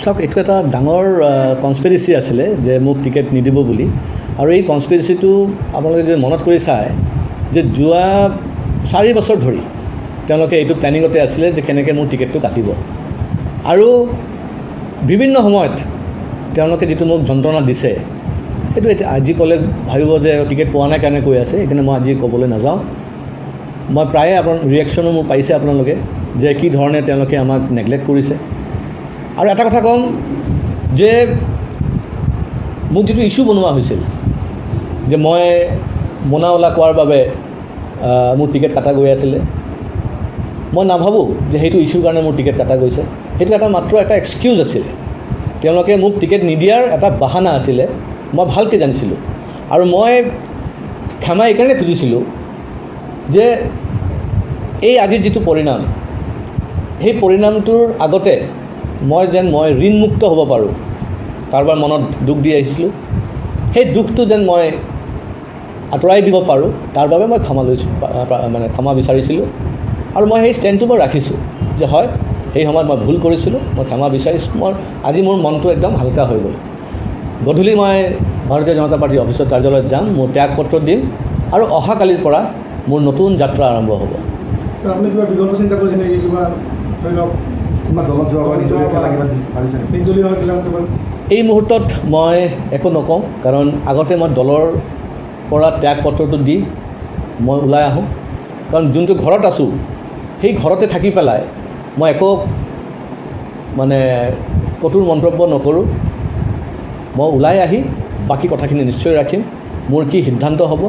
চাওক, এইটো এটা ডাঙৰ কনস্পিৰেচি আছিলে যে মোক টিকেট নিদিব বুলি। আৰু এই কনস্পিৰেচিটো আপোনালোকে যদি মনত কৰি চায় যে যোৱা 4 বছৰ ধৰি তেওঁলোকে এইটো প্লেনিঙতে আছিলে যে কেনেকৈ মোৰ টিকেটটো কাটিব। আৰু বিভিন্ন সময়ত তেওঁলোকে যিটো মোক যন্ত্ৰণা দিছে সেইটো এতিয়া আজি ক'লে ভাবিব যে টিকেট পোৱা নাই কাৰণে কৈ আছে, সেইকাৰণে মই আজি ক'বলৈ নাযাওঁ। মই প্ৰায়ে ৰিয়েকশ্যনো মোৰ পাইছে আপোনালোকে যে কি ধৰণে তেওঁলোকে আমাক নেগলেক্ট কৰিছে। আৰু এটা কথা ক'ম যে মোক যিটো ইছ্যু বনোৱা হৈছিল যে মই মোনাওলা কোৱাৰ বাবে মোৰ টিকেট কাটা গৈ আছিলে, মই নাভাবোঁ যে সেইটো ইছ্যুৰ কাৰণে মোৰ টিকেট কাটা গৈছে। সেইটো মাত্ৰ এটা এক্সকিউজ আছিলে। তেওঁলোকে মোক টিকেট নিদিয়াৰ এটা বাহানা আছিলে, মই ভালকৈ জানিছিলোঁ। আৰু মই ক্ষমা এইকাৰণে খুজিছিলোঁ যে এই আজিৰ যিটো পৰিণাম, সেই পৰিণামটোৰ আগতে মই ঋণমুক্ত হ'ব পাৰোঁ। কাৰোবাৰ মনত দুখ দি আহিছিলোঁ, সেই দুখটো যেন মই আঁতৰাই দিব পাৰোঁ, তাৰ বাবে মই ক্ষমা বিচাৰিছিলোঁ। আৰু মই সেই ষ্টেণ্ডটো মই ৰাখিছোঁ যে হয়, সেই সময়ত মই ভুল কৰিছিলোঁ, মই ক্ষমা বিচাৰিছোঁ। আজি মোৰ মনটো একদম হালকা হৈ গ'ল। গধূলি মই ভাৰতীয় জনতা পাৰ্টীৰ অফিচৰ কাৰ্যালয়ত যাম, মোৰ ত্যাগপত্ৰ দিম আৰু অহাকালিৰ পৰা মোৰ নতুন যাত্ৰা আৰম্ভ হ'ব। ছাৰ, আপুনি কিবা বিকল্প চিন্তা কৰিছে নেকি? কিবা ধৰি লওক দলত যোৱা এই মুহূৰ্তত মই একো নকওঁ, কাৰণ আগতে মই দলৰ পৰা ত্যাগপত্ৰটো দি মই ওলাই আহোঁ। কাৰণ যোনটো ঘৰত আছোঁ সেই ঘৰতে থাকি পেলাই মই একো কঠোৰ মন্তব্য নকৰোঁ। মই ওলাই আহি বাকী কথাখিনি নিশ্চয় ৰাখিম, মোৰ কি সিদ্ধান্ত হ'ব।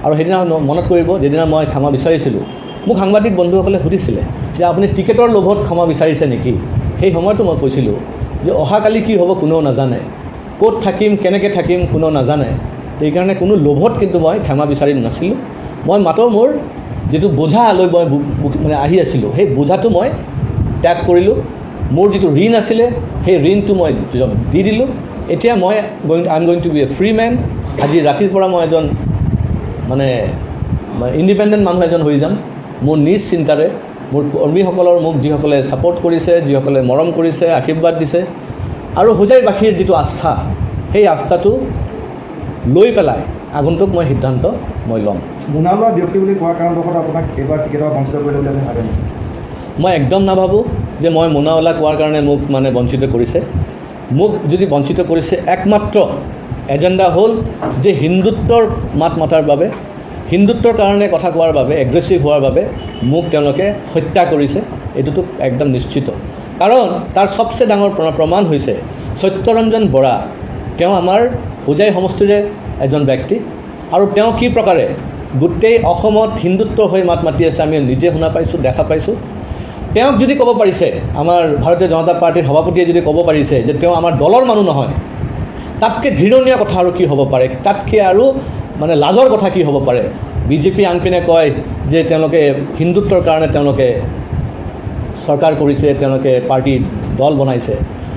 আৰু সেইদিনা মনত কৰিব, যিদিনা মই ক্ষমা বিচাৰিছিলোঁ, মোক সাংবাদিক বন্ধুসকলে সুধিছিলে যে আপুনি টিকেটৰ লোভত ক্ষমা বিচাৰিছে নেকি? সেই সময়তো মই কৈছিলোঁ যে অহাকালি কি হ'ব কোনেও নাজানে, ক'ত থাকিম কেনেকৈ থাকিম কোনেও নাজানে। সেইকাৰণে কোনো লোভত কিন্তু মই ক্ষমা বিচাৰি নাছিলোঁ। মই মাত্ৰ মোৰ যিটো বোঝা লৈ মই আহি আছিলোঁ, সেই বোঝাটো মই ত্যাগ কৰিলোঁ। মোৰ যিটো ঋণ আছিলে সেই ঋণটো মই দি দিলোঁ। এতিয়া I am going to be a free man. আজি ৰাতিৰ পৰা মই এজন ইণ্ডিপেণ্ডেণ্ট মানুহ এজন হৈ যাম, মোৰ নিজ চিন্তাৰে। মোৰ কৰ্মীসকলৰ মোক যিসকলে ছাপৰ্ট কৰিছে, যিসকলে মৰম কৰিছে, আশীৰ্বাদ দিছে, আৰু হোজাইবাসীৰ যিটো আস্থা, সেই আস্থাটো লৈ পেলাই আগন্তুক মই সিদ্ধান্ত মই ল'ম। মোনাওলা ব্যক্তি বুলি কোৱাৰ কাৰণবশত আপোনাক এইবাৰ টিকেটৰ বঞ্চিত কৰিলে বুলি আপুনি ভাবে নেকি? মই একদম নাভাবোঁ যে মই মোনাওলা কোৱাৰ কাৰণে মোক বঞ্চিত কৰিছে। মোক যদি বঞ্চিত কৰিছে, একমাত্ৰ এজেণ্ডা হ'ল যে হিন্দুত্বৰ মাত মাতাৰ বাবে, হিন্দুত্বৰ কাৰণে কথা কোৱাৰ বাবে, এগ্ৰেছিভ হোৱাৰ বাবে মোক তেওঁলোকে হত্যা কৰিছে। এইটোতো একদম নিশ্চিত। কাৰণ তাৰ চবচে ডাঙৰ প্ৰমাণ হৈছে সত্যৰঞ্জন বৰা। তেওঁ আমাৰ হোজাই সমষ্টিৰে এজন ব্যক্তি, আৰু তেওঁ কি প্ৰকাৰে গোটেই অসমত হিন্দুত্বৰ হৈ মাত মাতি আছে আমি নিজে শুনা পাইছোঁ, দেখা পাইছোঁ। তেওঁক যদি ক'ব পাৰিছে, আমাৰ ভাৰতীয় জনতা পাৰ্টীৰ সভাপতিয়ে যদি ক'ব পাৰিছে যে তেওঁ আমাৰ দলৰ মানুহ নহয়, তাতকৈ ঘৃণনীয় কথা আৰু কি হ'ব পাৰে? তাতকৈ আৰু লাজৰ কথা কি হ'ব পাৰে? বিজেপি আনপিনে কয় যে তেওঁলোকে হিন্দুত্বৰ কাৰণে তেওঁলোকে চৰকাৰ কৰিছে, তেওঁলোকে পাৰ্টি দল বনাইছে,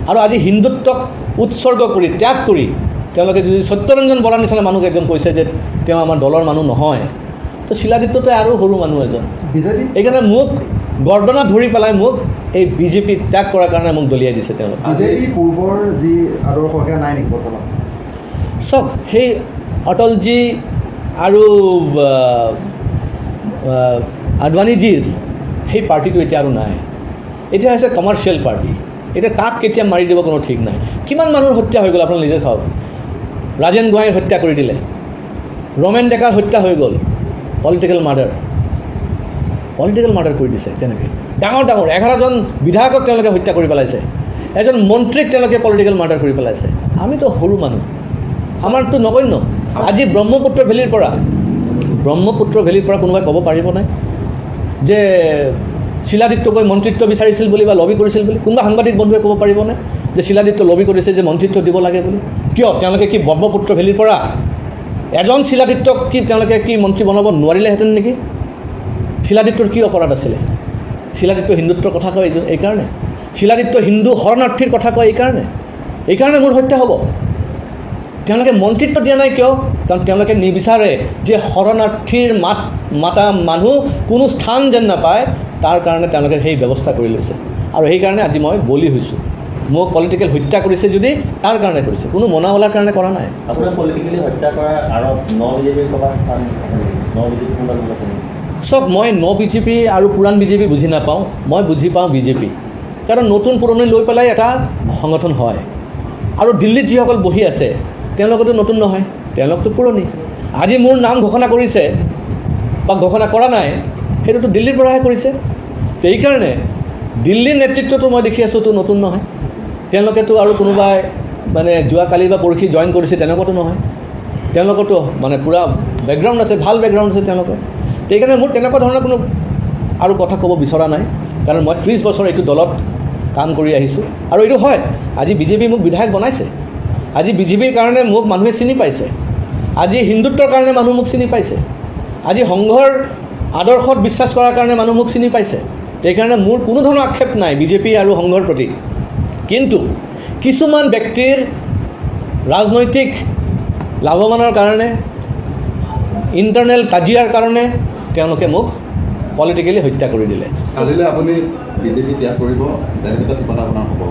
আৰু আজি হিন্দুত্বক উৎসৰ্গ কৰি ত্যাগ কৰি তেওঁলোকে যদি সত্যৰঞ্জন বৰাৰ নিচিনা মানুহ এজন কৈছে যে তেওঁ আমাৰ দলৰ মানুহ নহয়, তো শিলাদিত্যতে আৰু সৰু মানুহ এজন। বিজেপি সেইকাৰণে মোক গৰ্দনা ধৰি পেলাই মোক এই বিজেপি ত্যাগ কৰাৰ কাৰণে মোক দলিয়াই দিছে তেওঁলোকে। বিজেপি পূৰ্বৰ যি আদৰ্শ সেয়া নাই নেকি বৰ্তমান? চাওক, সেই অটলজী আৰু আদৱানীজীৰ সেই পাৰ্টিটো এতিয়া আৰু নাই। এতিয়া হৈছে কমাৰ্চিয়েল পাৰ্টি। এতিয়া তাক কেতিয়া মাৰি দিব কোনো ঠিক নাই। কিমান মানুহৰ হত্যা হৈ গ'ল আপোনালোকে নিজে চাওক। ৰাজেন গোহাঁইৰ হত্যা কৰি দিলে, ৰমেন ডেকাৰ হত্যা হৈ গ'ল, পলিটিকেল মাৰ্ডাৰ কৰি দিছে। তেনেকৈ ডাঙৰ 11জন বিধায়কক তেওঁলোকে হত্যা কৰি পেলাইছে, এজন মন্ত্ৰীক তেওঁলোকে পলিটিকেল মাৰ্ডাৰ কৰি পেলাইছে। আমিতো সৰু মানুহ, আমাৰতো নগণ্য। আজি ব্ৰহ্মপুত্ৰ ভেলীৰ পৰা কোনোবাই ক'ব পাৰিবনে যে শিলাদিত্যকৈ মন্ত্ৰিত্ব বিচাৰিছিল বুলি বা লবি কৰিছিল বুলি? কোনোবা সাংবাদিক বন্ধুৱে ক'ব পাৰিবনে যে শিলাদিত্য লবি কৰিছে যে মন্ত্ৰিত্ব দিব লাগে বুলি? কিয় তেওঁলোকে কি ব্ৰহ্মপুত্ৰ ভেলীৰ পৰা এজন শিলাদিত্যক কি তেওঁলোকে কি মন্ত্ৰী বনাব নোৱাৰিলেহেঁতেন নেকি? শিলাদিত্যৰ কি অপৰাধ আছিলে? শিলাদিত্য হিন্দুত্বৰ কথা কয় এইকাৰণে, শিলাদিত্য হিন্দু শৰণাৰ্থীৰ কথা কয় এইকাৰণে মোৰ হত্যা হ'ব। তেওঁলোকে মন্ত্ৰিত্ব দিয়া নাই কিয়? কাৰণ তেওঁলোকে নিবিচাৰে যে শৰণাৰ্থীৰ মাতা মানুহ কোনো স্থান যেন নাপায়, তাৰ কাৰণে তেওঁলোকে সেই ব্যৱস্থা কৰি লৈছে। আৰু সেইকাৰণে আজি মই বলি হৈছোঁ। মোক পলিটিকেল হত্যা কৰিছে যদি তাৰ কাৰণে কৰিছে, কোনো মনাবলাৰ কাৰণে কৰা নাই। আপোনাৰ পলিটিকেলি হত্যা কৰাৰ আঁৰত বিজেপিৰ ক'ৰবাত স্থান বিজেপি কোনোবা চব মই বিজেপি আৰু পুৰাণ বিজেপি বুজি নাপাওঁ, মই বুজি পাওঁ বিজেপি। কাৰণ নতুন পুৰণি লৈ পেলাই এটা সংগঠন হয়। আৰু দিল্লীত যিসকল বহি আছে তেওঁলোকতো নতুন নহয়, তেওঁলোকতো পুৰণি। আজি মোৰ নাম ঘোষণা কৰিছে বা ঘোষণা কৰা নাই, সেইটোতো দিল্লীৰ পৰাহে কৰিছে। সেইকাৰণে দিল্লীৰ নেতৃত্বটো মই দেখি আছোঁতো নতুন নহয়। তেওঁলোকেতো আৰু কোনোবাই মানে যোৱাকালি বা পৰহি জইন কৰিছে তেনেকুৱাতো নহয়, তেওঁলোকতো মানে পূৰা বেকগ্ৰাউণ্ড আছে, ভাল বেকগ্ৰাউণ্ড আছে তেওঁলোকৰ। সেইকাৰণে মোৰ তেনেকুৱা ধৰণৰ কোনো আৰু কথা ক'ব বিচৰা নাই। কাৰণ মই 30 বছৰ এইটো দলত কাম কৰি আহিছোঁ। আৰু এইটো হয়, আজি বিজেপি মোক বিধায়ক বনাইছে, আজি বিজেপিৰ কাৰণে মোক মানুহে চিনি পাইছে, আজি হিন্দুত্বৰ কাৰণে মানুহ মোক চিনি পাইছে, আজি সংঘৰ আদৰ্শত বিশ্বাস কৰাৰ কাৰণে মানুহ মোক চিনি পাইছে। সেইকাৰণে মোৰ কোনো ধৰণৰ আক্ষেপ নাই বিজেপি আৰু সংঘৰ প্ৰতি। কিন্তু কিছুমান ব্যক্তিৰ ৰাজনৈতিক লাভৱানৰ কাৰণে, ইণ্টাৰনেল কাজিয়াৰ কাৰণে তেওঁলোকে মোক পলিটিকেলি হত্যা কৰি দিলে। কালিলৈ আপুনি বিজেপি ত্যাগ কৰিব, বেলেগ এটা ঠিকনা আপোনাৰ হ'ব।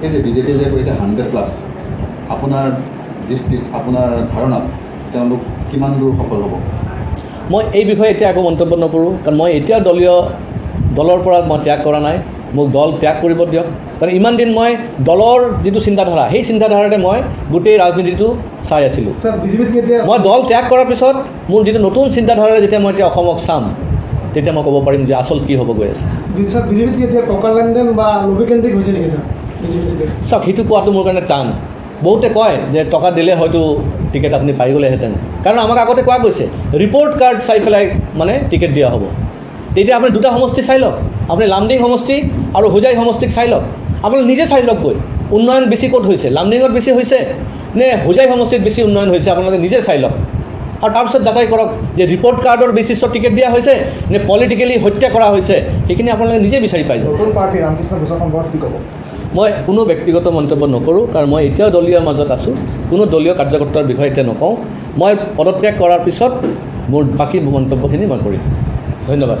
এই যে বিজেপিয়ে যে কৈছে 100+, আপোনাৰ দৃষ্টিত, আপোনাৰ ধাৰণাত তেওঁলোক কিমান দূৰ সফল হ'ব? মই এই বিষয়ে এতিয়া একো মন্তব্য নকৰোঁ, কাৰণ মই এতিয়া দলৰ পৰা মই ত্যাগ কৰা নাই। মোক দল ত্যাগ কৰিব দিয়ক। কাৰণ ইমান দিন মই দলৰ যিটো চিন্তাধাৰা, সেই চিন্তাধাৰাতে মই গোটেই ৰাজনীতিটো চাই আছিলোঁ। মই দল ত্যাগ কৰাৰ পিছত মোৰ যিটো নতুন চিন্তাধাৰাৰে যেতিয়া মই এতিয়া অসমক চাম, তেতিয়া মই ক'ব পাৰিম যে আচল কি হ'ব গৈ আছে। বিজেপিত এতিয়া টকা লেনদেন বা লবিকেন্দ্ৰিক হৈছে নেকি ছাৰ? চাওক, সেইটো কোৱাটো মোৰ কাৰণে টান। বহুতে কয় যে টকা দিলে হয়তো টিকেট আপুনি পাই গ'লেহেঁতেন। কাৰণ আমাক আগতে কোৱা গৈছে ৰিপৰ্ট কাৰ্ড চাই পেলাই মানে টিকেট দিয়া হ'ব। তেতিয়া আপুনি দুটা সমষ্টি চাই লওক, আপুনি লামডিং সমষ্টি আৰু হোজাই সমষ্টিক চাই লওক। আপুনি নিজে চাই লওক গৈ উন্নয়ন বেছি ক'ত হৈছে, লামডিঙত বেছি হৈছে নে হোজাই সমষ্টিত বেছি উন্নয়ন হৈছে, আপোনালোকে নিজে চাই লওক। আৰু তাৰপিছত যাচাই কৰক যে ৰিপৰ্ট কাৰ্ডৰ বেচিছত টিকেট দিয়া হৈছে নে পলিটিকেলি হত্যা কৰা হৈছে, সেইখিনি আপোনালোকে নিজে বিচাৰি পাই যাব। নতুন পাৰ্টি ৰামকৃষ্ণ ঘোষৰ সম্পৰ্কত কি ক'ব? মই কোনো ব্যক্তিগত মন্তব্য নকৰোঁ, কাৰণ মই এতিয়াও দলীয় মাজত আছোঁ। কোনো দলীয় কাৰ্যকৰ্তাৰ বিষয়ে এতিয়া নকওঁ। মই পদত্যাগ কৰাৰ পিছত মোৰ বাকী মন্তব্যখিনি মই কৰিম। ধন্যবাদ।